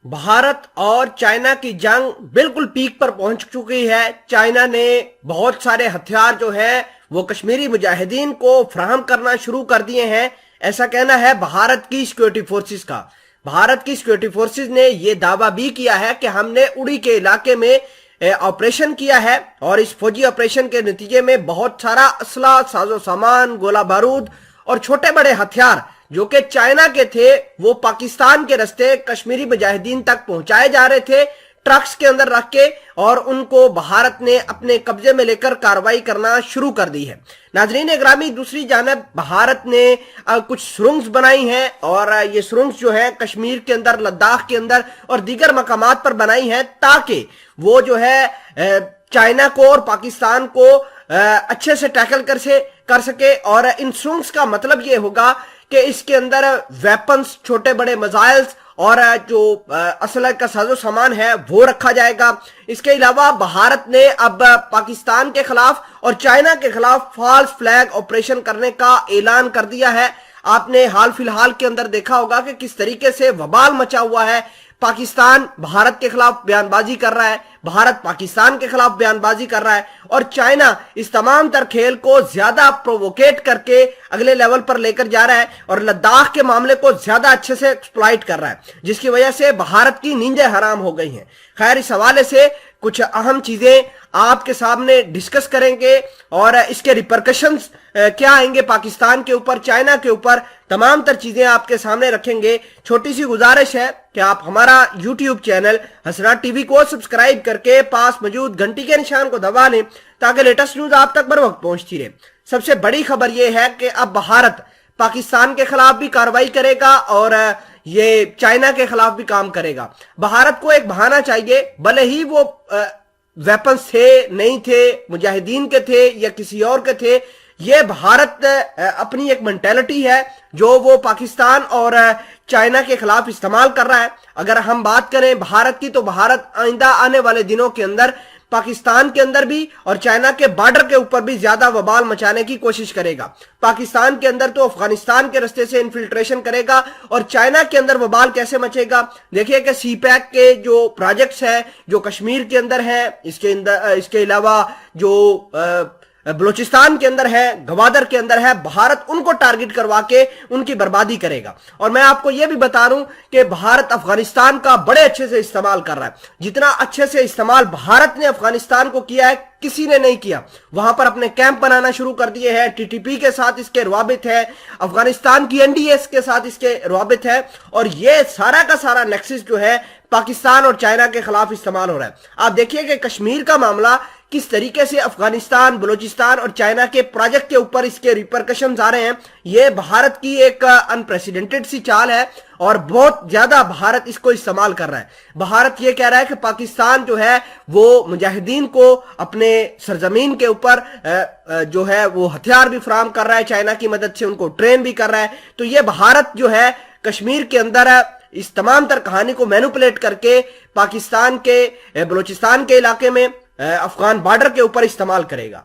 भारत और चाइना की जंग बिल्कुल पीक पर पहुंच चुकी है। चाइना ने बहुत सारे हथियार जो है वो कश्मीरी मुजाहिदीन को फराहम करना शुरू कर दिए हैं, ऐसा कहना है भारत की सिक्योरिटी फोर्सेस का। भारत की सिक्योरिटी फोर्सेस ने ये दावा भी किया है कि हमने उड़ी के इलाके में ऑपरेशन किया है और इस फौजी ऑपरेशन के नतीजे में बहुत सारा असला, साजो सामान, गोला बारूद और छोटे बड़े हथियार जो कि चाइना के थे वो पाकिस्तान के रास्ते कश्मीरी मुजाहिदीन तक पहुंचाए जा रहे थे ट्रक्स के अंदर रख के, और उनको भारत ने अपने कब्जे में लेकर कार्रवाई करना शुरू कर दी है। नाजरीन इकरामी, दूसरी जानब भारत ने कुछ सुरंग्स बनाई हैं और ये सुरंग्स जो है कश्मीर के अंदर, लद्दाख के अंदर और दीगर मकामात पर बनाई हैं ताकि वो जो है चाइना को और पाकिस्तान को अच्छे से टैकल कर सके। और इन सुरंग्स का मतलब ये होगा कि इसके अंदर वेपन्स, छोटे बड़े मिसाइल्स और जो असला का साजो सामान है वो रखा जाएगा। इसके अलावा भारत ने अब पाकिस्तान के खिलाफ और चाइना के खिलाफ फॉल्स फ्लैग ऑपरेशन करने का ऐलान कर दिया है। आपने हाल फिलहाल के अंदर देखा होगा कि किस तरीके से वबाल मचा हुआ है। पाकिस्तान भारत के खिलाफ बयानबाजी कर रहा है, भारत पाकिस्तान के खिलाफ बयानबाजी कर रहा है और चाइना इस तमाम तर खेल को ज्यादा प्रोवोकेट करके अगले लेवल पर लेकर जा रहा है और लद्दाख के मामले को ज्यादा अच्छे से एक्सप्लॉइट कर रहा है, जिसकी वजह से भारत की नींदें हराम हो गई हैं। खैर, इस हवाले से कुछ अहम चीजें आपके सामने डिस्कस करेंगे और इसके रिपरकशंस क्या आएंगे पाकिस्तान के ऊपर, चाइना के ऊपर, तमाम तर चीजें आपके सामने रखेंगे। छोटी सी गुजारिश है कि आप हमारा YouTube चैनल हसनात टीवी को सब्सक्राइब करके पास मौजूद घंटी के निशान को दबा लें ताकि लेटेस्ट न्यूज आप तक बर वक्त पहुंचती रहे। सबसे बड़ी खबर यह है कि अब भारत पाकिस्तान के खिलाफ भी कार्रवाई करेगा और ये चाइना के खिलाफ भी काम करेगा। भारत को एक बहाना चाहिए, भले ही वो वेपन्स थे, नहीं थे, मुजाहिदीन के थे या किसी और के थे। ये भारत अपनी एक मेंटेलिटी है जो वो पाकिस्तान और चाइना के खिलाफ इस्तेमाल कर रहा है। अगर हम बात करें भारत की, तो भारत आइंदा आने वाले दिनों के अंदर पाकिस्तान के अंदर भी और चाइना के बॉर्डर के ऊपर भी ज्यादा वबाल मचाने की कोशिश करेगा। पाकिस्तान के अंदर तो अफगानिस्तान के रास्ते से इन्फिल्ट्रेशन करेगा और चाइना के अंदर वबाल कैसे मचेगा। देखिए कि सीपैक के जो प्रोजेक्ट्स हैं जो कश्मीर के अंदर हैं, इसके अलावा जो बलूचिस्तान के अंदर है, गवादर के अंदर है, भारत उनको टारगेट करवा के उनकी बर्बादी करेगा। और मैं आपको यह भी बता दूं कि भारत अफगानिस्तान का बड़े अच्छे से इस्तेमाल कर रहा है। जितना अच्छे से इस्तेमाल भारत ने अफगानिस्तान को किया है किसी ने नहीं किया। वहां पर अपने कैंप बनाना शुरू कर दिए हैं, टीटीपी के साथ इसके रवाबित है, अफगानिस्तान की एनडीएस के साथ इसके रवाबित है और ये सारा का सारा नेक्सस जो है पाकिस्तान और चाइना के खिलाफ इस्तेमाल हो रहा है। आप देखिए कि कश्मीर का मामला किस तरीके से अफगानिस्तान, बलूचिस्तान और चाइना के प्रोजेक्ट के ऊपर इसके रिपरकशंस आ रहे हैं। यह भारत की एक अनप्रेसिडेंटेड सी चाल है और बहुत ज्यादा भारत इसको इस्तेमाल कर रहा है। भारत ये कह रहा है कि पाकिस्तान जो है वो मुजाहिदीन को अपने सरजमीन के ऊपर जो है वो हथियार भी फराहम कर रहा है, चाइना की मदद से उनको ट्रेन भी कर रहा है। तो ये भारत जो है कश्मीर के अंदर इस तमाम तर कहानी को मैनिपुलेट करके पाकिस्तान के बलूचिस्तान के इलाके में अफगान बॉर्डर के ऊपर इस्तेमाल करेगा।